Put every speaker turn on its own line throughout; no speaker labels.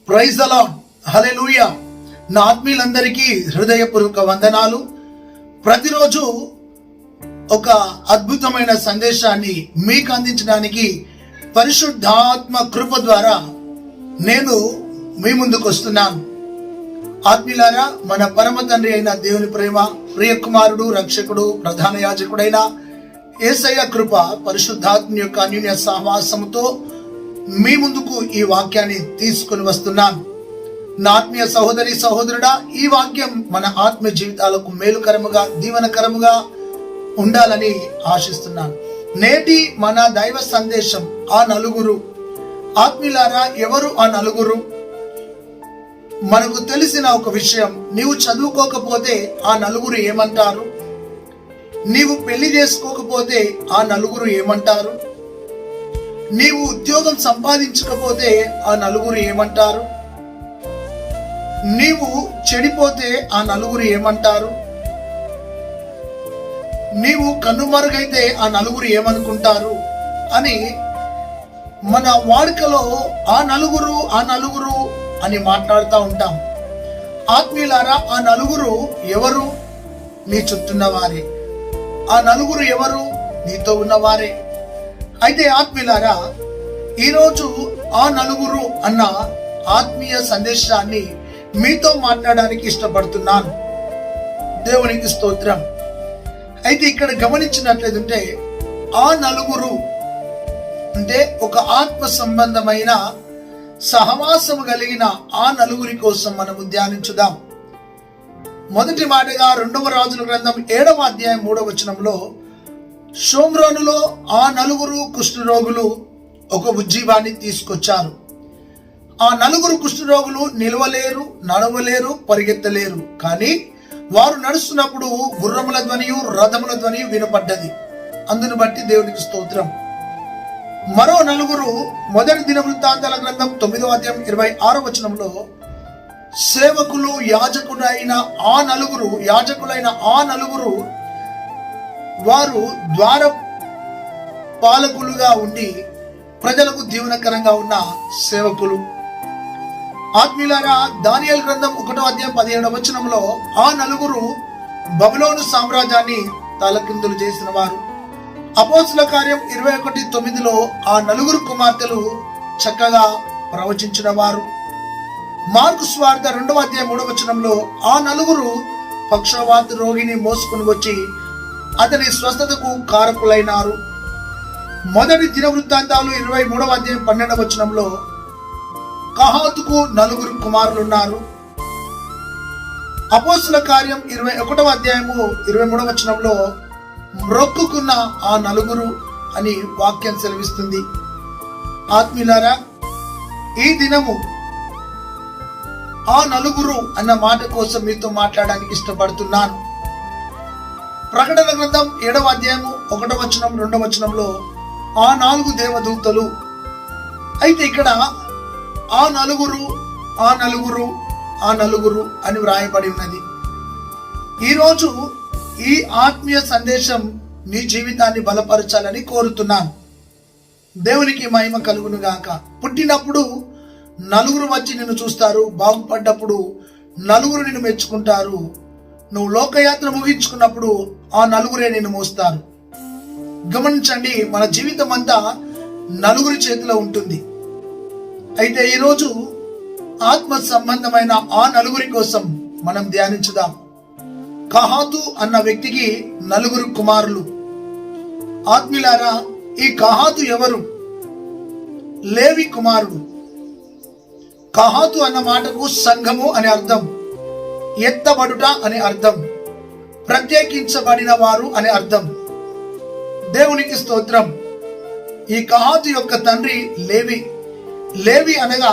Praise the Lord, హల్లెలూయా. నా ఆత్మీయులందరికీ హృదయపూర్వక వందనాలు. ప్రతిరోజు ఒక అద్భుతమైన సందేశాన్ని మీకు అందించడానికి పరిశుద్ధాత్మ కృప ద్వారా నేను మీ ముందుకు వస్తున్నాను. ఆత్మీయులారా, మన పరమ తండ్రి అయిన దేవుని ప్రేమ, ప్రియ కుమారుడు, రక్షకుడు, ప్రధాన యాజకుడైన యేసయ్య కృప, పరిశుద్ధాత్మ యొక్క అన్యోన్య సహవాసముతో మీ ముందుకు ఈ వాక్యాన్ని తీసుకుని వస్తున్నాను. నా ఆత్మీయ సహోదరి సహోదరుడా, ఈ వాక్యం మన ఆత్మీయ జీవితాలకు మేలుకరముగా, దీవెనకరముగా ఉండాలని ఆశిస్తున్నాను. నేటి మన దైవ సందేశం ఆ నలుగురు. ఆత్మీయులారా, ఎవరు ఆ నలుగురు? మనకు తెలిసిన ఒక విషయం, నీవు చదువుకోకపోతే ఆ నలుగురు ఏమంటారు? నీవు పెళ్లి చేసుకోకపోతే ఆ నలుగురు ఏమంటారు? నీవు ఉద్యోగం సంపాదించకపోతే ఆ నలుగురు ఏమంటారు? నీవు చెడిపోతే ఆ నలుగురు ఏమంటారు? నీవు కన్నుమరుగైతే ఆ నలుగురు ఏమనుకుంటారు అని మన వాడుకలో ఆ నలుగురు అని మాట్లాడుతూ ఉంటాం. ఆత్మీయులారా, ఆ నలుగురు ఎవరు? నీ చుట్టూన్నవారే. ఆ నలుగురు ఎవరు? నీతో ఉన్నవారే. అయితే ఆత్మీయులారా, ఈరోజు ఆ నలుగురు అన్న ఆత్మీయ సందేశాన్ని మీతో మాట్లాడడానికి ఇష్టపడుతున్నాను. దేవునికి స్తోత్రం. అయితే ఇక్కడ గమనించినట్లయితే ఆ నలుగురు అంటే ఒక ఆత్మ సంబంధమైన సహవాసము కలిగిన ఆ నలుగురి కోసం మనము ధ్యానించుదాం. మొదటి మాటగా 2వ రాజుల గ్రంథం 7వ అధ్యాయం 3వ వచనంలో, షోమ్రోనులో ఆ నలుగురు కుష్ఠరోగులు ఒక ఉజ్జీవాన్ని తీసుకొచ్చారు. ఆ నలుగురు కుష్ఠరోగులు నిలవలేరు, నడవలేరు, పరిగెత్తలేరు. కానీ వారు నడుస్తున్నప్పుడు గుర్రముల ధ్వనియు, రథముల ధ్వనియు వినపడ్డది. అందును బట్టి దేవునికి స్తోత్రం. మరో నలుగురు మొదటి దినవృత్తాంతాల గ్రంథం 9వ అధ్యాయం 26వ వచనంలో, సేవకులు, యాజకులైన ఆ నలుగురు వారు ద్వార పాలకులుగా ఉండి ప్రజలకు దీవెనకరంగా ఉన్న సేవకులు. ఆత్మీయులారా, దానియేలు గ్రంథం 1వ అధ్యాయం 17వ వచనంలో ఆ నలుగురు బబులోను సామ్రాజ్యాన్ని తలకిందులు చేసిన వారు. అపోస్తుల కార్యం 21:9లో ఆ నలుగురు కుమార్తెలు చక్కగా ప్రవచించిన వారు. మార్కు సువార్త 2వ అధ్యాయం 3వ వచనంలో ఆ నలుగురు పక్షవాత రోగిని మోసుకుని వచ్చి అతని స్వస్థతకు కారకులైనారు. మొదటి దినవృత్తాంతాలు 23వ అధ్యాయం 12వ వచనంలో కహాతుకు నలుగురు కుమారులున్నారు. అపోస్తుల కార్యం 21వ అధ్యాయము 23వ వచనంలో మ్రొక్కుకున్న ఆ నలుగురు అని వాక్యం సెలవిస్తుంది. ఆత్మీయులారా, ఈ దినము ఆ నలుగురు అన్న మాట కోసం మీతో మాట్లాడడానికి ఇష్టపడుతున్నాను. ప్రకటన గ్రంథం 7వ అధ్యాయము 1వ వచనం 2వ వచనంలో ఆ 4 దేవదూతలు. అయితే ఇక్కడ ఆ నలుగురు అని వ్రాయబడి ఉన్నది. ఈరోజు ఈ ఆత్మీయ సందేశం నీ జీవితాన్ని బలపరచాలని కోరుతున్నాను. దేవునికి మహిమ కలుగును గాక. పుట్టినప్పుడు నలుగురు వచ్చి నిన్ను చూస్తారు. బాగుపడ్డప్పుడు నలుగురు నిన్ను మెచ్చుకుంటారు. నువ్వు లోకయాత్ర ముగించుకున్నప్పుడు ఆ నలుగురే నిన్ను మోస్తారు. గమనించండి, మన జీవితం అంతా నలుగురి చేతిలో ఉంటుంది. అయితే ఈరోజు ఆత్మ సంబంధమైన ఆ నలుగురి కోసం మనం ధ్యానించుదాం. కహాతు అన్న వ్యక్తికి నలుగురు కుమారులు. ఆత్మీయులారా, ఈ కహాతు ఎవరు? లేవి కుమారుడు. కహాతు అన్న మాటకు సంఘము అని అర్థం, ఎత్తబడుట అని అర్థం, ప్రత్యేకించబడిన వారు అని అర్థం. దేవునికి స్తోత్రం. ఈ కహాతు యొక్క తండ్రి లేవి. లేవి అనగా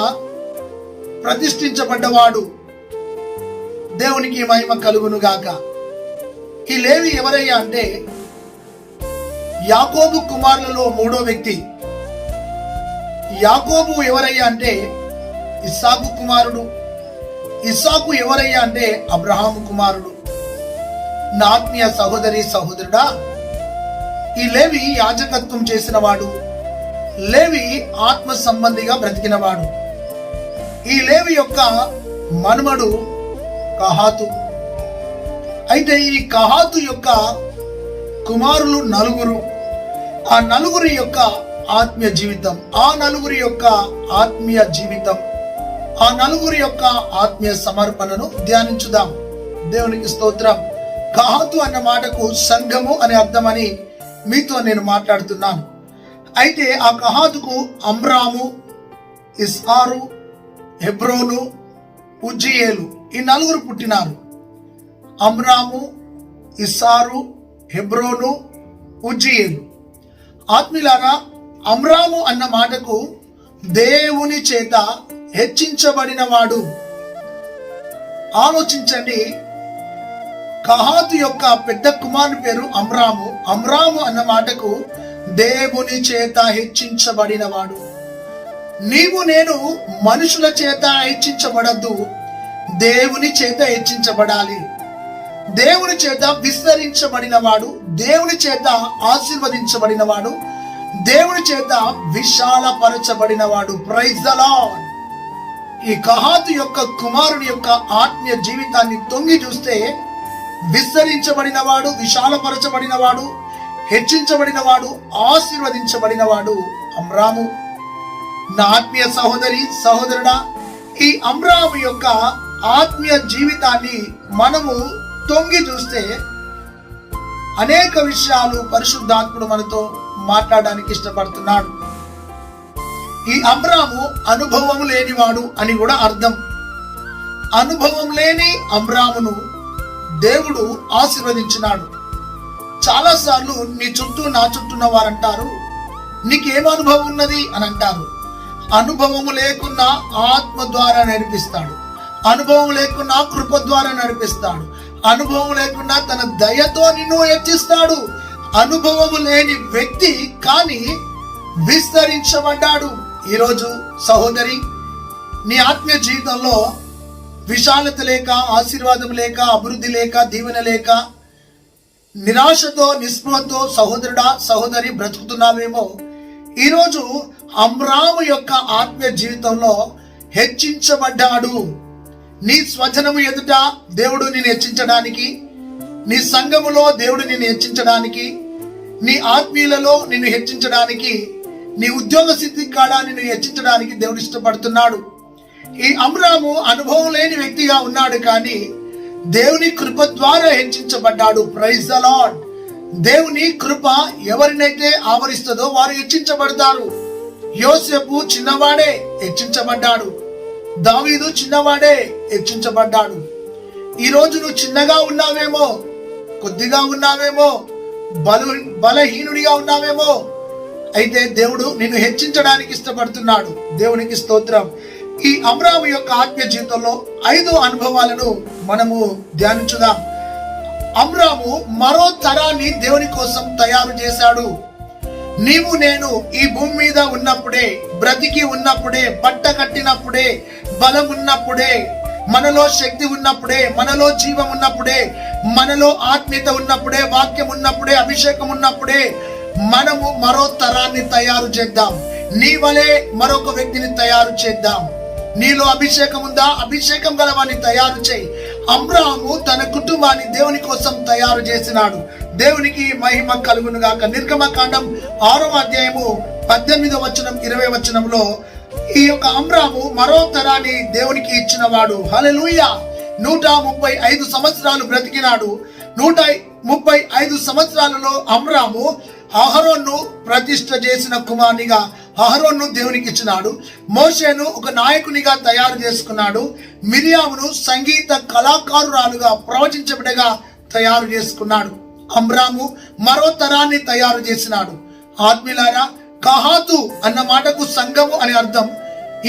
ప్రతిష్ఠించబడ్డవాడు. దేవునికి మహిమ కలుగును గాక. ఈ లేవి ఎవరయ్యా అంటే యాకోబు కుమారులలో 3వ వ్యక్తి. యాకోబు ఎవరయ్యా అంటే ఇస్సాకు కుమారుడు. ఇస్సాకు ఎవరయ్యా అంటే అబ్రహాము కుమారుడు. నా ఆత్మీయ సహోదరి సహోదరుడా, ఈ లేవి యాజకత్వం చేసిన వాడు. లేవి ఆత్మ సంబంధిగా బ్రతికినవాడు. ఈ లేవి యొక్క మనుమడు కహాతు. అయితే ఈ కహాతు యొక్క కుమారులు నలుగురు. ఆ నలుగురి యొక్క ఆత్మీయ జీవితం, ఆ నలుగురి యొక్క ఆత్మీయ జీవితం, ఆ నలుగురి యొక్క ఆత్మీయ సమర్పణను ధ్యానించుదాం. దేవునికి స్తోత్రం. కహాతు అన్న మాటకు సంఘము అనే అర్థమని మీతో నేను మాట్లాడుతున్నాను. అయితే ఆ కహాతుకు అమ్రాము, ఇస్హారు, హెబ్రోను, ఉజ్జియేలు ఈ నలుగురు పుట్టినారు. అమ్రాము, ఇస్హారు, హెబ్రోను, ఉజ్జియేలు. ఆత్మీయులారా, అమ్రాము అన్న మాటకు దేవుని చేత హెచ్చించబడినవాడు. ఆలోచించండి, కహాతు యొక్క పెద్ద కుమారుని పేరు అమ్రాము. అమ్రాము అన్న మాటకు దేవుని చేత హెచ్చించబడినవాడు. నీవు నేను మనుషుల చేత హెచ్చించబడద్దు, దేవుని చేత హెచ్చించబడాలి. దేవుని చేత విస్తరించబడినవాడు, దేవుని చేత ఆశీర్వదించబడినవాడు, దేవుని చేత విశాలపరచబడినవాడు. Praise the lord. ఈ కహాతు యొక్క కుమారుని యొక్క ఆత్మీయ జీవితాన్ని తొంగి చూస్తే విస్తరించబడినవాడు, విశాలపరచబడినవాడు, హెచ్చించబడినవాడు, ఆశీర్వదించబడినవాడు అమ్రాము. నా ఆత్మీయ సహోదరి సహోదరుడా, ఈ అమ్రాము యొక్క ఆత్మీయ జీవితాన్ని మనము తొంగి చూస్తే అనేక విషయాలు పరిశుద్ధాత్ముడు మనతో మాట్లాడడానికి ఇష్టపడుతున్నాడు. ఈ అమ్రాము అనుభవం లేనివాడు అని కూడా అర్థం. అనుభవం లేని అమ్రామును దేవుడు ఆశీర్వదించినాడు. చాలాసార్లు నీ చుట్టూ నా చుట్టూ ఉన్న వారంటారు, నీకేం అనుభవం ఉన్నది అని అంటారు. అనుభవము లేకున్నా ఆత్మ ద్వారా నడిపిస్తాడు, అనుభవం లేకున్నా కృప ద్వారా నడిపిస్తాడు, అనుభవం లేకుండా తన దయతో నిన్ను హెచ్చిస్తాడు. అనుభవము లేని వ్యక్తి కానీ విస్తరించబడ్డాడు. ఈరోజు సహోదరి, నీ ఆత్మీయ జీవితంలో విశాలత లేక, ఆశీర్వాదం లేక, అభివృద్ధి లేక, దీవెన లేక, నిరాశతో, నిస్పృహతో సహోదరుడా సహోదరి బ్రతుకుతున్నావేమో. ఈరోజు అమ్రాము యొక్క ఆత్మీయ జీవితంలో హెచ్చించబడ్డాడు. నీ స్వజనము ఎదుట దేవుడు నిన్ను హెచ్చించడానికి, నీ సంఘములో దేవుడు నిన్ను హెచ్చించడానికి, నీ ఆత్మీయులలో నిన్ను హెచ్చించడానికి, నీ ఉద్యోగ స్థితి కాడ నిన్ను హెచ్చించడానికి దేవుడు ఇష్టపడుతున్నాడు. ఈ అమ్రాము అనుభవం లేని వ్యక్తిగా ఉన్నాడు, కానీ దేవుని కృప ద్వారా హెచ్చించబడ్డాడు. Praise the lord. దేవుని కృప ఎవరినైతే ఆవరిస్తుందో వారు హెచ్చించబడతారు. యోసేపు చిన్నవాడే హెచ్చించబడ్డాడు, దావీదు చిన్నవాడే హెచ్చించబడ్డాడు. ఈరోజు నువ్వు చిన్నగా ఉన్నావేమో, కొద్దిగా ఉన్నావేమో, బలహీనుడిగా ఉన్నావేమో. అయితే దేవుడు నిన్ను హెచ్చించడానికి ఇష్టపడుతున్నాడు. దేవునికి స్తోత్రం. ఈ అమ్రాము యొక్క ఆత్మీయ జీవితంలో 5 అనుభవాలను మనము ధ్యానించుదాం. అమ్రాము మరో తరాన్ని దేవుని కోసం తయారు చేశాడు. నీవు నేను ఈ భూమి మీద ఉన్నప్పుడే, బ్రతికి ఉన్నప్పుడే, పట్ట కట్టినప్పుడే, బలం ఉన్నప్పుడే, మనలో శక్తి ఉన్నప్పుడే, మనలో జీవం ఉన్నప్పుడే, మనలో ఆత్మీయత ఉన్నప్పుడే, వాక్యం ఉన్నప్పుడే, అభిషేకం ఉన్నప్పుడే మనము మరో తరాన్ని తయారు చేద్దాం. నీ వలె మరొక వ్యక్తిని తయారు చేద్దాం. నీలో అభిషేకం ఉందా? అభిషేకం గలవాన్ని తయారు చేయి. అబ్రాహాము తన కుటుంబాన్ని దేవుని కోసం తయారు చేసినాడు. దేవునికి మహిమ కలుగును గాక. నిర్గమకాండం 6వ అధ్యాయము 18వ వచనం 20వ వచనంలో ఈ యొక్క అబ్రాహాము మరో తరాన్ని దేవునికి ఇచ్చిన వాడు. హల్లెలూయా. 135 సంవత్సరాలు బ్రతికినాడు. 135 సంవత్సరాలలో అబ్రాహాము అహరోను ప్రతిష్ఠ చేసిన కుమారునిగా అహరోను దేవునికి ఇచ్చినాడు. మోషేను ఒక నాయకునిగా తయారు చేసుకున్నాడు. మిరియామును సంగీత కళాకారురాలుగా, ప్రవచించబడగా తయారు చేసుకున్నాడు. అమ్రాము మరో తరాన్ని తయారు చేసినాడు. ఆత్మీయులారా, కహాతు అన్న మాటకు సంఘము అని అర్థం.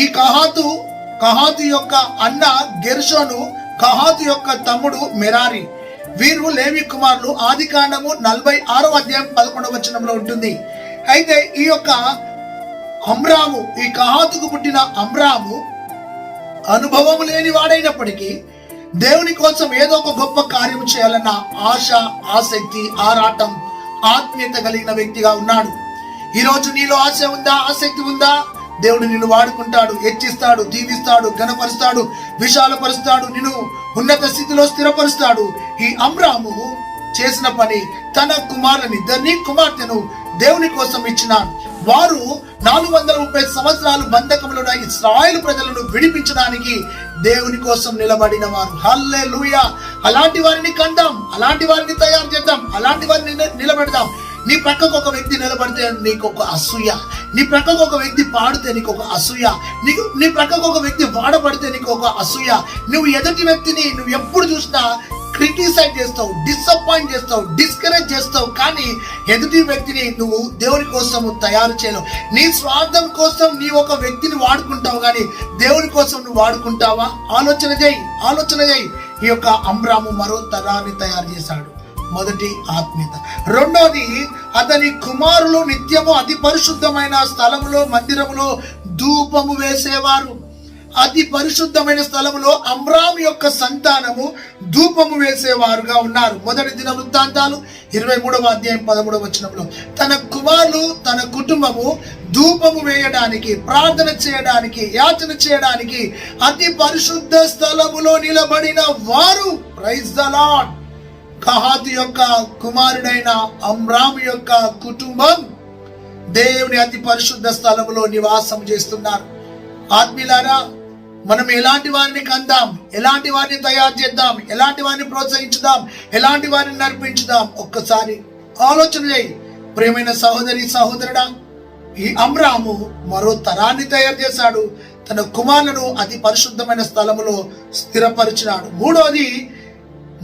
ఈ కహాతు యొక్క అన్న గెర్షోను, కహాతు యొక్క తమ్ముడు మెరారి. వీరు లేవి కుమారులు. ఆదికాండము 46వ అధ్యాయం 11వ వచనంలో ఉంటుంది. అయితే ఈ యొక్క అమ్రాము, ఈ కహాతుకు పుట్టిన అమ్రాము అనుభవం లేని వాడైనప్పటికీ దేవుని కోసం ఏదో ఒక గొప్ప కార్యం చేయాలన్న ఆశ, ఆసక్తి, ఆరాటం, ఆత్మీయత కలిగిన వ్యక్తిగా ఉన్నాడు. ఈరోజు నీలో ఆశ ఉందా? ఆసక్తి ఉందా? దేవుడు నిన్ను వాడుకుంటాడు, హెచ్చిస్తాడు, దీవిస్తాడు, ఘనపరుస్తాడు, విశాలపరుస్తాడు, నిన్ను ఉన్నత స్థితిలో స్థిరపరుస్తాడు. ఈ అమ్రాము చేసిన పని, తన కుమారునిద్దరిని కుమార్తెను దేవుని కోసం ఇచ్చినాడు. వారు 430 సంవత్సరాలు బంధకంలో ఉన్న ఇశ్రాయేలు ప్రజలను విడిపించడానికి దేవుని కోసం నిలబడిన వారు. హల్లెలూయా. అలాంటి వారిని కందాం, అలాంటి వారిని తయారు చేద్దాం, అలాంటి వారిని నిలబెడదాం. నీ ప్రక్కకు ఒక వ్యక్తి నిలబడితే నీకు ఒక అసూయ, నీ ప్రక్కకు ఒక వ్యక్తి పాడితే నీకు ఒక అసూయ, నీ ప్రక్కకు ఒక వ్యక్తి వాడబడితే నీకు ఒక అసూయ. నువ్వు ఎదుటి వ్యక్తిని నువ్వు ఎప్పుడు చూసినా క్రిటిసైజ్ చేస్తావు, డిసప్పాయింట్ చేస్తావు, డిస్కరేజ్ చేస్తావు. కానీ ఎదుటి వ్యక్తిని నువ్వు దేవుని కోసం తయారు చేయలేవు. నీ స్వార్థం కోసం నీ ఒక వ్యక్తిని వాడుకుంటావు, కానీ దేవుని కోసం నువ్వు వాడుకుంటావా? ఆలోచన చేయి. ఈ యొక్క అమ్రాము మరో తరాన్ని తయారు చేశాడు. మొదటి ఆత్మీయత. రెండోది, అతని కుమారులు నిత్యము అతి పరిశుద్ధమైన స్థలములో, మందిరములో ధూపము వేసేవారు. అతి పరిశుద్ధమైన స్థలములో అమ్రాము యొక్క సంతానము ధూపము వేసేవారుగా ఉన్నారు. మొదటి దినవృత్తాంతాలు 23వ అధ్యాయం 13వ వచనంలో తన కుమారులు, తన కుటుంబము ధూపము వేయడానికి, ప్రార్థన చేయడానికి, యాచన చేయడానికి అతి పరిశుద్ధ స్థలములో నిలబడిన వారు. Praise the lord. కహాతు యొక్క కుమారుడైన అమ్రాము యొక్క కుటుంబం దేవుని అతి పరిశుద్ధ స్థలములో నివాసం చేస్తున్నారు. ఆత్మీయులారా, మనం ఎలాంటి వారిని కందాం, ఎలాంటి వారిని తయారు చేద్దాం, ఎలాంటి వారిని ప్రోత్సహించుదాం, ఎలాంటి వారిని నడిపించుదాం, ఒక్కసారి ఆలోచన చేయి. ప్రియమైన సహోదరి, సహోదరుడా, ఈ అమ్రాము మరో తరాన్ని తయారు చేశాడు. తన కుమారులను అతి పరిశుద్ధమైన స్థలములో స్థిరపరిచినాడు. మూడోది,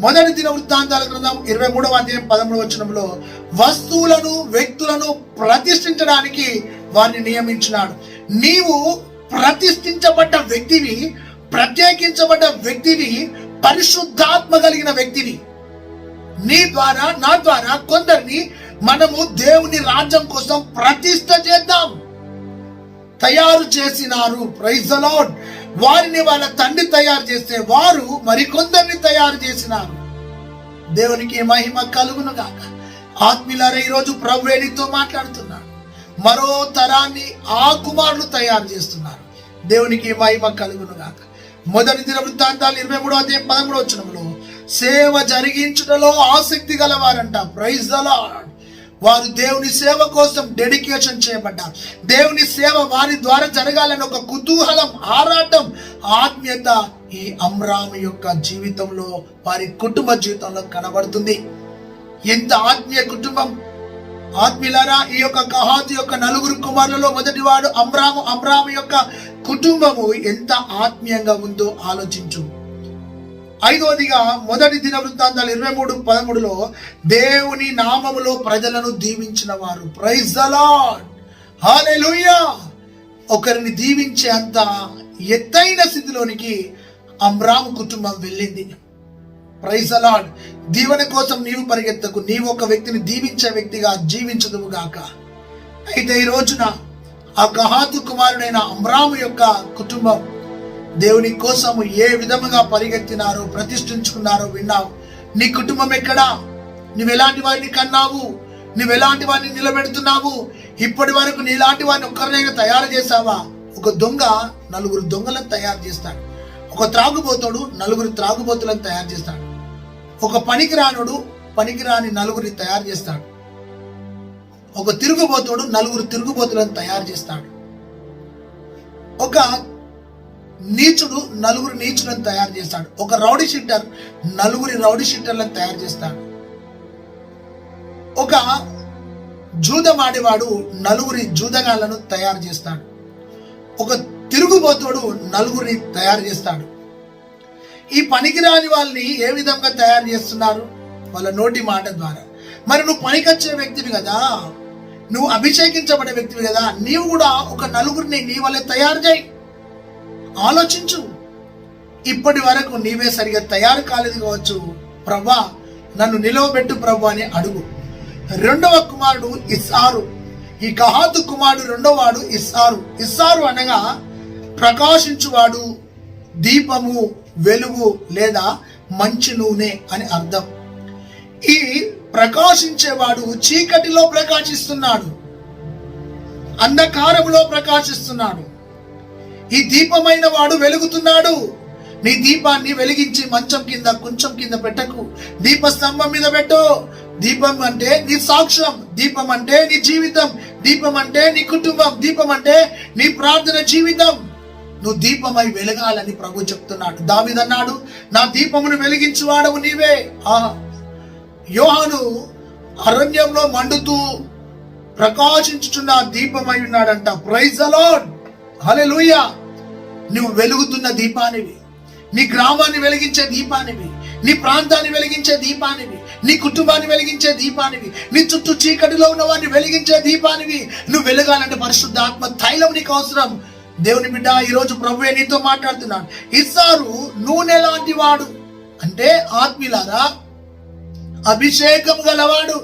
మొదటి దినవృత్తాంతాల గ్రంథం 23వ అధ్యాయం 13వ వచనంలో వస్తువులను, వ్యక్తులను ప్రతిష్ఠించడానికి వారిని నియమించినాడు. నీవు ప్రతిష్ఠించబడ్డ వ్యక్తివి, ప్రత్యేకించబడ్డ వ్యక్తివి, పరిశుద్ధాత్మ కలిగిన వ్యక్తివి. నీ ద్వారా, నా ద్వారా కొందరిని మనము దేవుని రాజ్యం కోసం ప్రతిష్ఠ చేద్దాం. తయారు చేసినారు. Praise the lord. వారిని వాళ్ళ తండ్రి తయారు చేస్తే వారు మరికొందరిని తయారు చేసినారు. దేవునికి మహిమ కలుగును గాక. ఆత్మీయులారా, ఈరోజు ప్రభువే నీతో మాట్లాడుతున్నాడు. మరో తరాన్ని ఆ కుమారులు తయారు చేస్తున్నారు. దేవునికి మహిమ కలుగును గాక. మొదటి దినవృత్తాంతాలు 23వ అధ్యాయం 13వ వచనంలో సేవ జరిగించుటలో ఆసక్తి గలవారంట. Praise the lord. వారు దేవుని సేవ కోసం డెడికేషన్ చేయబడ్డారు. దేవుని సేవ వారి ద్వారా జరగాలని ఒక కుతూహలం, ఆరాటం, ఆత్మీయత ఈ అమ్రాము యొక్క జీవితంలో, వారి కుటుంబ జీవితంలో కనబడుతుంది. ఎంత ఆత్మీయ కుటుంబం. ఆత్మీయులారా, ఈ యొక్క కహాతు యొక్క 4 కుమారులలో మొదటివాడు అమ్రాము. అమ్రాము యొక్క కుటుంబము ఎంత ఆత్మీయంగా ఉందో ఆలోచించు. ఐదవదిగా, మొదటి దినవృత్తాంతాలు 23:13లో దేవుని నామములో ప్రజలను దీవించిన వారు. Praise the Lord. హల్లెలూయా. ఒకరిని దీవించే అంత ఎత్తైన స్థితిలోనికి అమ్రాము కుటుంబం వెళ్ళింది. Praise the lord. దీవెన కోసం నీవు పరిగెత్తకు, నీవు ఒక వ్యక్తిని దీవించే వ్యక్తిగా జీవించదువు గాక. అయితే ఈ రోజున ఆ కహాతు కుమారుడైన అమ్రాము యొక్క కుటుంబం దేవుని కోసం ఏ విధముగా పరిగెత్తినారో, ప్రతిష్ఠించుకున్నారో విన్నావు. నీ కుటుంబం ఎక్కడా? నువ్వెలాంటి వారిని కన్నావు? నువ్వెలాంటి వారిని నిలబెడుతున్నావు? ఇప్పటి వరకు నీలాంటి వారిని ఒక్కరినైనా తయారు చేశావా? ఒక దొంగ 4 దొంగలను తయారు చేస్తాడు. ఒక త్రాగుబోతుడు 4 త్రాగుబోతులను తయారు చేస్తాడు. ఒక పనికిరానుడు పనికిరాని 4 తయారు చేస్తాడు. ఒక తిరుగుబోతుడు 4 తిరుగుబోతులను తయారు చేస్తాడు. ఒక నీచుడు 4 నీచులను తయారు చేస్తాడు. ఒక రౌడీ షీటర్ 4 రౌడీ షీటర్లను తయారు చేస్తాడు. ఒక జూదమాడేవాడు 4 జూదగాళ్లను తయారు చేస్తాడు. ఒక తిరుగుబోతుడు 4 తయారు చేస్తాడు. ఈ పనికిరాని వాళ్ళని ఏ విధంగా తయారు చేస్తున్నారు? వాళ్ళ నోటి మాట ద్వారా. మరి నువ్వు పనికొచ్చే వ్యక్తివి కదా, నువ్వు అభిషేకించబడే వ్యక్తివి కదా, నీవు కూడా ఒక 4 నీ వల్లే తయారు చేయి. ఆలోచించు. ఇప్పటి వరకు నీవే సరిగా తయారు కాలేదు కావచ్చు. ప్రభా, నన్ను నిలవబెట్టు ప్రభు అని అడుగు. రెండవ కుమారుడు ఇస్సారు. ఈ కహాతు కుమారుడు రెండోవాడు ఇస్సారు. ఇస్సారు అనగా ప్రకాశించువాడు, దీపము, వెలుగు లేదా మంచి నూనె అని అర్థం. ఈ ప్రకాశించేవాడు చీకటిలో ప్రకాశిస్తున్నాడు. అంధకారములో ప్రకాశిస్తున్నాడు. ఈ దీపమైన వాడు వెలుగుతున్నాడు. నీ దీపాన్ని వెలిగించి మంచం కింద కొంచెం కింద పెట్టకు, దీపస్తంభం మీద పెట్టు. దీపం అంటే నీ సాక్ష్యం, దీపం అంటే నీ జీవితం, దీపం అంటే నీ కుటుంబం, దీపం అంటే నీ ప్రార్థన జీవితం. నువ్వు దీపమై వెలగాలని ప్రభు చెప్తున్నాడు. దావీదు అన్నాడు, నా దీపమును వెలిగించువాడవు నీవే. యోహాను అరణ్యంలో మండుతూ ప్రకాశించుచున్న దీపమై ఉన్నాడంట. ప్రైజ్ ది లార్డ్, హల్లెలూయా. నువ్వు వెలుగుతున్న దీపానివి, నీ గ్రామాన్ని వెలిగించే దీపానివి, నీ ప్రాంతాన్ని వెలిగించే దీపానివి, నీ కుటుంబాన్ని వెలిగించే దీపానివి, నీ చుట్టూ చీకటిలో ఉన్న వారిని వెలిగించే దీపానివి. నువ్వు వెలగాలంటే పరిశుద్ధ ఆత్మ తైలం నీకు అవసరం. దేవుని బిడ్డ, ఈరోజు ప్రభువే నీతో మాట్లాడుతున్నాడు. ఇస్సారు నూనె లాంటి వాడు అంటే ఆత్మీయులారా అభిషేకం గలవాడు.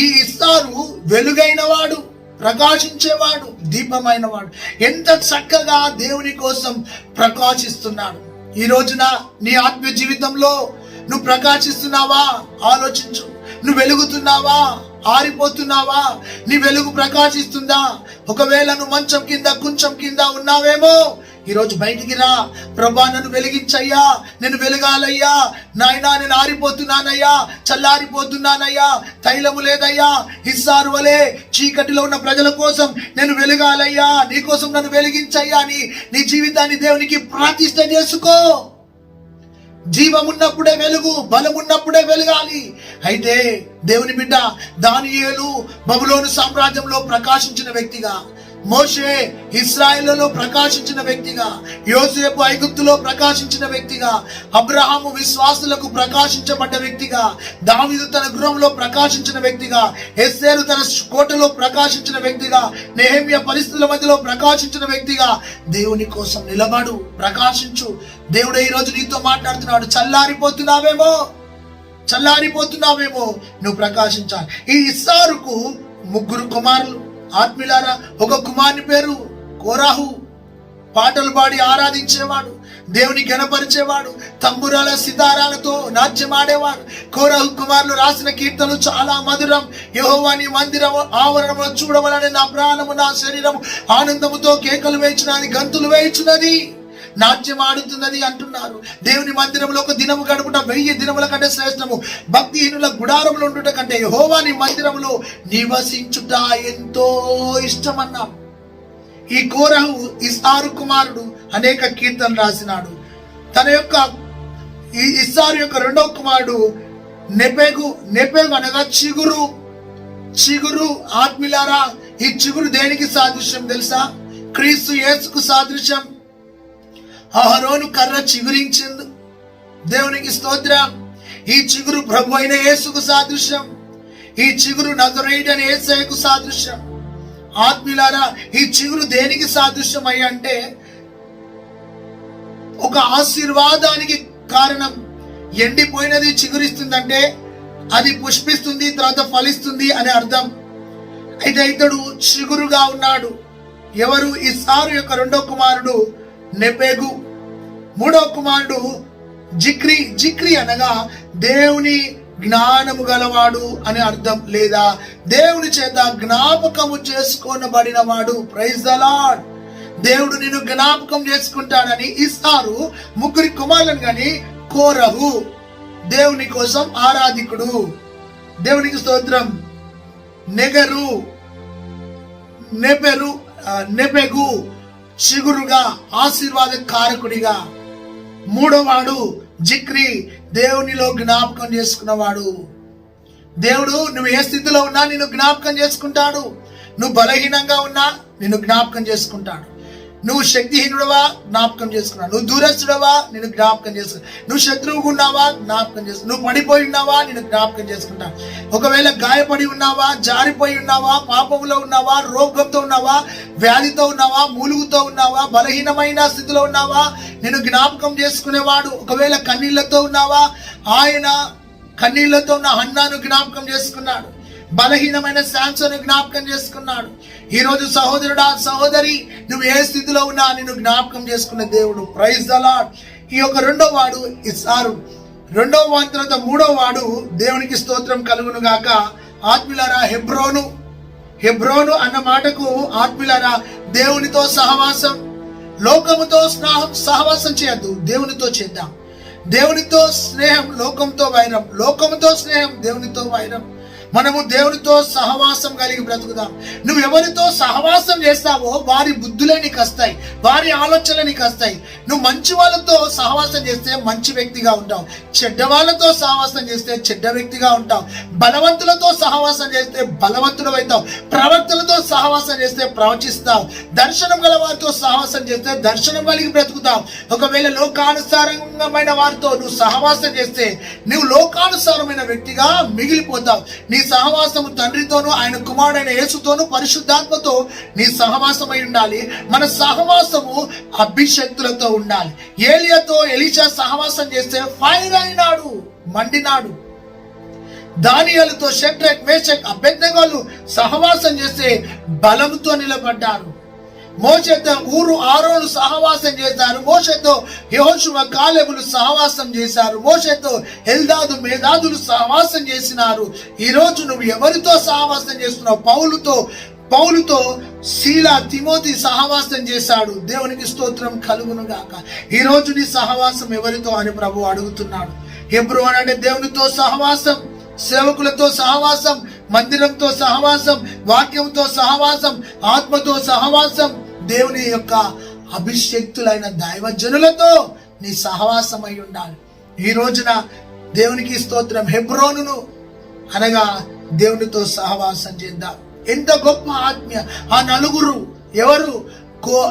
ఈ ఇస్సారు వెలుగైన వాడు, ప్రకాశించేవాడు, దీపమైన వాడు. ఎంత చక్కగా దేవుని కోసం ప్రకాశిస్తున్నాడు. ఈ రోజున నీ ఆత్మీయ జీవితంలో నువ్వు ప్రకాశిస్తున్నావా? ఆలోచించు. నువ్వు వెలుగుతున్నావా? ఆరిపోతున్నావా? నీ వెలుగు ప్రకాశిస్తుందా? ఒకవేళ నువ్వు మంచం కింద కొంచెం కింద ఉన్నావేమో, ఈరోజు బయటికి రా. ప్రభా, నన్ను వెలిగించయ్యా, నేను వెలగాలయ్యా, నాయనా నేను ఆరిపోతున్నానయ్యా, చల్లారిపోతున్నానయ్యా, తైలము లేదయ్యా. ఇస్సారు వలె చీకటిలో ఉన్న ప్రజల కోసం నేను వెలగాలయ్యా, నీ కోసం నన్ను వెలిగించయ్యా అని నీ జీవితాన్ని దేవునికి ప్రతిష్ఠ చేసుకో. జీవమున్నప్పుడే వెలుగు, బలమున్నప్పుడే వెలగాలి. అయితే దేవుని బిడ్డ దానియేలు బబులోను సామ్రాజ్యంలో ప్రకాశించిన వ్యక్తిగా, మోషే ఇశ్రాయేలులో ప్రకాశించిన వ్యక్తిగా, యోసేపు ఐగుప్తులో ప్రకాశించిన వ్యక్తిగా, అబ్రహాము విశ్వాసులకు ప్రకాశించబడ్డ వ్యక్తిగా, దావీదు తన గృహంలో ప్రకాశించిన వ్యక్తిగా, ఎస్తేరు తన కోటలో ప్రకాశించిన వ్యక్తిగా, నెహెమ్యా పరిస్థితుల మధ్యలో ప్రకాశించిన వ్యక్తిగా దేవుని కోసం నిలబడు, ప్రకాశించు. దేవుడు ఈ రోజు నీతో మాట్లాడుతున్నాడు. చల్లారిపోతున్నావేమో, నువ్వు ప్రకాశించాలి. ఈ ఇస్సారుకు 3 కుమారులు. ఆత్మీయులారా, ఒక కుమారుని పేరు కోరాహు. పాటలు పాడి ఆరాధించేవాడు, దేవుని గణపరిచేవాడు, తంబురాల సితారాలతో నాట్యం ఆడేవాడు. కోరాహు కుమారులు రాసిన కీర్తనలు చాలా మధురం. యెహోవా నీ మందిరం ఆవరణములో చూడవలనే నా ప్రాణము నా శరీరము ఆనందముతో కేకలు వేయించున్నది, గంతులు వేయించున్నది, నాట్యం ఆడుతున్నది అంటున్నారు. దేవుని మందిరంలో ఒక దినము గడుపుట 1000 దినముల కంటే శ్రేష్టము. భక్తిహీనుల గుడారంలో ఉండుట కంటే యెహోవా నీ మందిరంలో నివసించుట ఎంతో ఇష్టమన్నారు. ఈ కోరహు ఇస్సారు కుమారుడు అనేక కీర్తనలు రాసినాడు. తన యొక్క ఈ ఇస్సారు యొక్క 2వ కుమారుడు నెపెగు అనగా చిగురు. ఆత్మీయులారా, ఈ చిగురు దేనికి సాదృశ్యం తెలుసా? క్రీస్తు యేసుకు సాదృశ్యం. అహరోను కర్ర చిగురించింది. దేవునికి స్తోత్రం. ఈ చిగురు ప్రభు అయిన యేసుకు సాదృశ్యం. ఈ చిగురు నజరేయుడైన యేసయ్యకు సాదృశ్యం. ఆత్మీయులారా, ఈ చిగురు దేనికి సాదృశ్యం అంటే ఒక ఆశీర్వాదానికి కారణం. ఎండిపోయినది చిగురిస్తుందంటే అది పుష్పిస్తుంది, తర్వాత ఫలిస్తుంది అనే అర్థం. అయితే ఇతడు చిగురుగా ఉన్నాడు. ఎవరు? ఇస్సారు యొక్క 2వ కుమారుడు నెపెగు. 3వ కుమారుడు జిక్రీ అనగా దేవుని జ్ఞానము గలవాడు అని అర్థం, లేదా దేవుని చేత జ్ఞాపకము చేసుకోనబడిన వాడు. Praise the lord. దేవుడు నిన్ను జ్ఞాపకం చేసుకుంటాడని ఇస్సారు 3 కుమారులను గాని కోరహు దేవుని కోసం ఆరాధికుడు. దేవునికి స్తోత్రం. నెపెగు చిగురుగా, ఆశీర్వాద కారకుడిగా. 3వ వాడు జిక్రీ, దేవునిలో జ్ఞాపకం చేసుకున్నవాడు. దేవుడు నువ్వు ఏ స్థితిలో ఉన్నా నిన్ను జ్ఞాపకం చేసుకుంటాడు. నువ్వు బలహీనంగా ఉన్నా నిన్ను జ్ఞాపకం చేసుకుంటాడు. నువ్వు శక్తిహీనుడవా, జ్ఞాపకం చేసుకున్నావు. నువ్వు దూరస్తుడవా, నిన్ను జ్ఞాపకం చేసుకున్నావు. నువ్వు శత్రువుగా ఉన్నావా, జ్ఞాపకం చేసుకున్నావు. నువ్వు పడిపోయి ఉన్నావా, నిన్ను జ్ఞాపకం చేసుకుంటావు. ఒకవేళ గాయపడి ఉన్నావా, జారిపోయి ఉన్నావా, పాపంలో ఉన్నావా, రోగంతో ఉన్నావా, వ్యాధితో ఉన్నావా, మూలుగుతో ఉన్నావా, బలహీనమైన స్థితిలో ఉన్నావా, నిన్ను జ్ఞాపకం చేసుకునేవాడు. ఒకవేళ కన్నీళ్లతో ఉన్నావా, ఆయన కన్నీళ్లతో ఉన్న హన్నాను జ్ఞాపకం చేసుకున్నాడు. బలహీనమైన శాంసను జ్ఞాపకం చేసుకున్నాడు. ఈ రోజు సహోదరుడా, సహోదరి, నువ్వు ఏ స్థితిలో ఉన్నా నిన్ను జ్ఞాపకం చేసుకున్న దేవుడు. Praise the lord. ఈ యొక్క 2వ వాడు ఇస్సారు. 2వ వాడి తర్వాత 3వ వాడు దేవునికి స్తోత్రం కలుగును గాక. ఆత్మీయులారా, హెబ్రోను అన్న మాటకు ఆత్మీయులారా దేవునితో సహవాసం, లోకముతో సహవాసం చేయద్దు, దేవునితో చేద్దాం. దేవునితో స్నేహం, లోకంతో వైరం, లోకముతో స్నేహం, దేవునితో వైరం. మనము దేవునితో సహవాసం కలిగి బ్రతుకుదాం. నువ్వు ఎవరితో సహవాసం చేస్తావో వారి బుద్ధులే నీకు వస్తాయి, వారి ఆలోచనలు నీకు వస్తాయి. నువ్వు మంచి వాళ్ళతో సహవాసం చేస్తే మంచి వ్యక్తిగా ఉంటావు, చెడ్డ వాళ్ళతో సహవాసం చేస్తే చెడ్డ వ్యక్తిగా ఉంటావు. బలవంతులతో సహవాసం చేస్తే బలవంతుడు అవుతావు, ప్రవక్తలతో సహవాసం చేస్తే ప్రవచిస్తావు, దర్శనం గల వారితో సహవాసం చేస్తే దర్శనం కలిగి బ్రతుకుతావు. ఒకవేళ లోకానుసారమైన వారితో నువ్వు సహవాసం చేస్తే నువ్వు లోకానుసారమైన వ్యక్తిగా మిగిలిపోతావు. నీ సహవాసము తండ్రితోనూ ఆయన కుమారుడైన యేసుతోనూ పరిశుద్ధాత్మతో నీ సహవాసమై ఉండాలి. మన సహవాసము అభిషక్తులతో ఉండాలి. ఏలియాతో ఎలీషా సహవాసం చేస్తే ఫైర్ అయినాడు, మండినాడు. దానియేలుతో షడ్రక్, మేషక్, అబేద్నెగోలు సహవాసం చేస్తే బలంతో నిలబడ్డారు. మోషేతో ఊరు ఆరోను సహవాసం చేశారు. మోషేతో యెహోషువ, కాలేబులు సహవాసం చేశారు. మోషేతో ఎల్దాదు, మేదాదులు సహవాసం చేసినారు. ఈరోజు నువ్వు ఎవరితో సహవాసం చేస్తున్నావు? పౌలుతో శీలా, తిమోతి సహవాసం చేశాడు. దేవునికి స్తోత్రం కలుగును గాక. ఈ రోజు నీ సహవాసం ఎవరితో అని ప్రభు అడుగుతున్నాడు. హెబ్రోను అంటే దేవునితో సహవాసం, సేవకులతో సహవాసం, మందిరంతో సహవాసం, వాక్యంతో సహవాసం, ఆత్మతో సహవాసం, దేవుని యొక్క అభిషక్తులైన దైవజనులతో నీ సహవాసం అయి ఉండాలి. ఈ రోజున దేవునికి స్తోత్రం. హెబ్రోనును అనగా దేవునితో సహవాసం చేద్దాం. ఎంత గొప్ప ఆత్మీయ ఆ నలుగురు ఎవరు?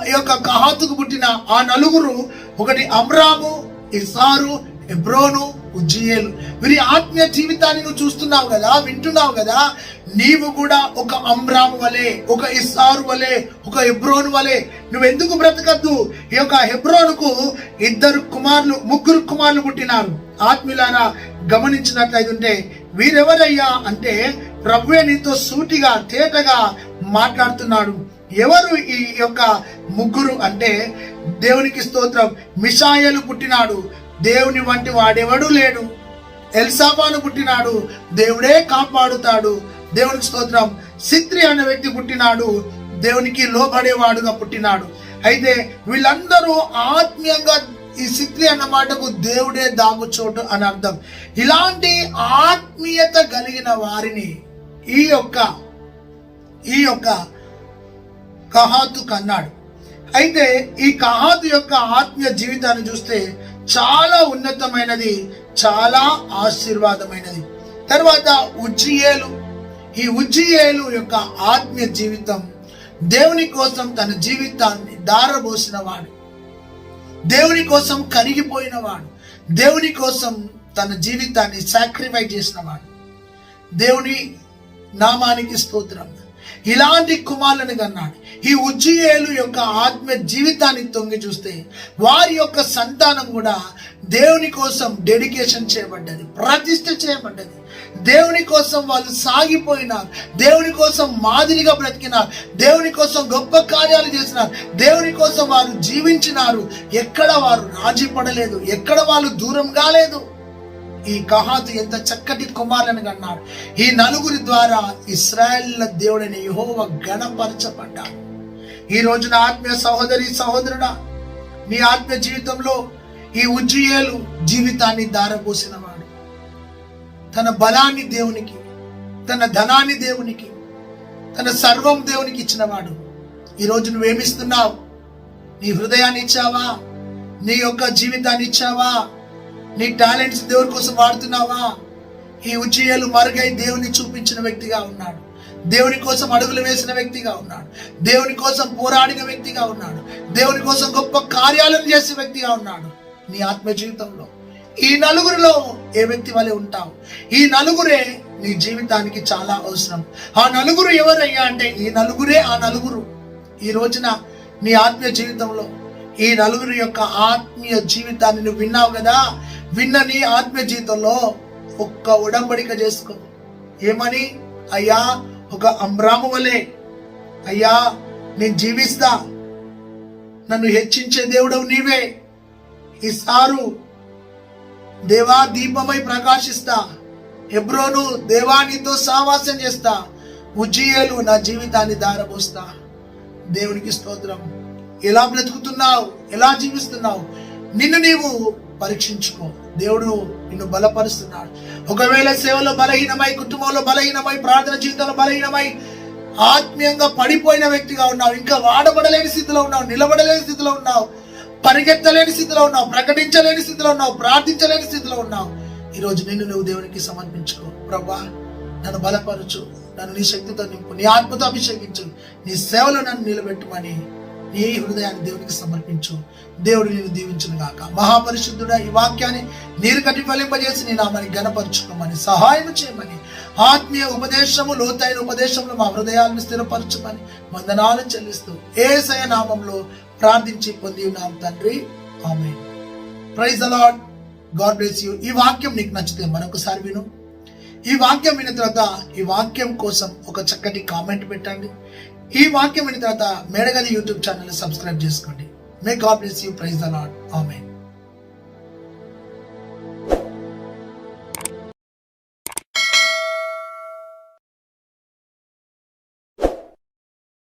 ఈ యొక్క కహాతుకు పుట్టిన ఆ నలుగురు, ఒకటి అమ్రాము, ఇస్సారు, హెబ్రోను, ఉజ్జియేలు. వీరి ఆత్మీయ జీవితాన్ని నువ్వు చూస్తున్నావు కదా, వింటున్నావు కదా. నీవు కూడా ఒక అమ్రాము వలె, ఒక ఇస్సారు వలె, ఒక హెబ్రోను వలె నువ్వెందుకు బ్రతకద్దు? ఈ యొక్క హెబ్రోనుకు ముగ్గురు కుమారులు పుట్టినారు. ఆత్మీయులారా గమనించినట్లయితే వీరెవరయ్యా అంటే ప్రభువే నీతో సూటిగా తేటగా మాట్లాడుతున్నాడు. ఎవరు ఈ యొక్క ముగ్గురు అంటే దేవునికి స్తోత్రం. మిషాయేలు పుట్టినాడు, దేవుని వంటి వాడెవడూ లేడు. ఎల్సాఫాను పుట్టినాడు, దేవుడే కాపాడుతాడు. దేవునికి స్తోత్రం. సిత్రి అనే వ్యక్తి పుట్టినాడు, దేవునికి లోబడేవాడుగా పుట్టినాడు. అయితే వీళ్ళందరూ ఆత్మీయంగా, ఈ సిత్రి అన్న మాటకు దేవుడే దాగుచోటు అని అర్థం. ఇలాంటి ఆత్మీయత కలిగిన వారిని ఈ యొక్క కహాతు కన్నాడు. అయితే ఈ కహాతు యొక్క ఆత్మీయ జీవితాన్ని చూస్తే చాలా ఉన్నతమైనది, చాలా ఆశీర్వాదమైనది. తర్వాత ఉజ్జియేలు. ఈ ఉజ్జియేలు యొక్క ఆత్మీయ జీవితం దేవుని కోసం తన జీవితాన్ని దారబోసిన వాడు, దేవుని కోసం కరిగిపోయిన వాడు, దేవుని కోసం తన జీవితాన్ని సాక్రిఫైస్ చేసిన వాడు. దేవుని నామానికి స్తోత్రం. ఇలాంటి కుమారులను కన్నాడు. ఈ ఉజ్జియేలు యొక్క ఆత్మ జీవితాన్ని తొంగి చూస్తే వారి యొక్క సంతానం కూడా దేవుని కోసం డెడికేషన్ చేయబడ్డది, ప్రతిష్ఠ చేయబడ్డది. దేవుని కోసం వాళ్ళు సాగిపోయినారు, దేవుని కోసం మాదిరిగా బ్రతికినారు, దేవుని కోసం గొప్ప కార్యాలు చేసినారు, దేవుని కోసం వారు జీవించినారు. ఎక్కడ వారు రాజీ పడలేదు, ఎక్కడ వాళ్ళు దూరం కాలేదు. ఈ కహాతు ఎంత చక్కటి కుమారులను కన్నాడు. ఈ నలుగురి ద్వారా ఇశ్రాయేలుల దేవుడైన యెహోవా గణపరచబడ్డాడు. ఈ రోజున ఆత్మీయ సహోదరి సహోదరుడా, నీ ఆత్మీయ జీవితంలో ఈ ఉజ్జియేలు జీవితాన్ని దారపోసిన వాడు. తన బలాన్ని దేవునికి, తన ధనాన్ని దేవునికి, తన సర్వం దేవునికి ఇచ్చినవాడు. ఈరోజు నువ్వేమిస్తున్నావు? నీ హృదయాన్ని ఇచ్చావా? నీ యొక్క జీవితాన్ని ఇచ్చావా? నీ టాలెంట్స్ దేవుని కోసం వాడుతున్నావా? ఈ ఉజ్జియేలు మరుగై దేవుని చూపించిన వ్యక్తిగా ఉన్నాడు, దేవుని కోసం అడుగులు వేసిన వ్యక్తిగా ఉన్నాడు, దేవుని కోసం పోరాడిన వ్యక్తిగా ఉన్నాడు, దేవుని కోసం గొప్ప కార్యాలను చేసే వ్యక్తిగా ఉన్నాడు. నీ ఆత్మ జీవితంలో ఈ నలుగురిలో ఏ వ్యక్తి వలె ఉంటావు? ఈ నలుగురే నీ జీవితానికి చాలా అవసరం. ఆ నలుగురు ఎవరయ్యా అంటే ఈ నలుగురే ఆ నలుగురు. ఈ రోజున నీ ఆత్మీయ జీవితంలో ఈ నలుగురు యొక్క ఆత్మీయ జీవితాన్ని నువ్వు విన్నావు కదా. విన్న నీ ఆత్మీయ జీవితంలో ఒక్క ఉడంబడిక చేసుకో. ఏమని? అయ్యా, ఒక అమ్రాము వలె అయ్యా నేను జీవిస్తా, నన్ను హెచ్చించే దేవుడవు నీవే. ఇస్సారు, దేవా దీపమై ప్రకాశిస్తా. హెబ్రోను, దేవా నీతో సహవాసం చేస్తా. ఉజ్జీయేలు నా జీవితాన్ని దారపోస్తా. దేవునికి స్తోత్రం. ఎలా బ్రతుకుతున్నావు, ఎలా జీవిస్తున్నావు, నిన్ను నీవు పరీక్షించుకో. దేవుడు నిన్ను బలపరుస్తున్నాడు. ఒకవేళ సేవలో బలహీనమై, కుటుంబంలో బలహీనమై, ప్రార్థన జీవితంలో బలహీనమై, ఆత్మీయంగా పడిపోయిన వ్యక్తిగా ఉన్నావు, ఇంకా వాడబడలేని స్థితిలో ఉన్నావు, నిలబడలేని స్థితిలో ఉన్నావు, పరిగెత్తలేని స్థితిలో ఉన్నావు, ప్రకటించలేని స్థితిలో ఉన్నావు, ప్రార్థించలేని స్థితిలో ఉన్నావు, ఈరోజు నిన్ను నువ్వు దేవునికి సమర్పించుకో. ప్రభువా, నన్ను బలపరచు, నన్ను నీ శక్తితో నింపు, నీ ఆత్మతో అభిషేకించు, నీ సేవలో నన్ను నిలబెట్టుమని నీ హృదయాన్ని దేవునికి సమర్పించు. దేవుడు నిన్ను దీవించును గాక. మహాపరిశుద్ధుడా, ఈ వాక్యాన్ని నీరు కట్టి ఫలింపజేసి నీ నామాన్ని ఘనపరచుకోమని, సహాయం చేయమని, ఆత్మీయ ఉపదేశము, లోతైన ఉపదేశంలో మా హృదయాలను స్థిరపరచమని వందనాలు చెల్లిస్తూ యేసయ్య నామంలో ప్రార్థించి పొంది ఉన్నాం తండ్రి. Amen. Praise the Lord. God bless you. ఈ వాక్యం నీకు నచ్చితే మరొకసారి విను. ఈ వాక్యం విన్న తర్వాత ఈ వాక్యం కోసం ఒక చక్కటి కామెంట్ పెట్టండి. ఈ వాక్యం విన్న తర్వాత మేడగది యూట్యూబ్ ఛానల్ సబ్స్క్రైబ్ చేసుకోండి. May God bless you. Praise the lord. Amen.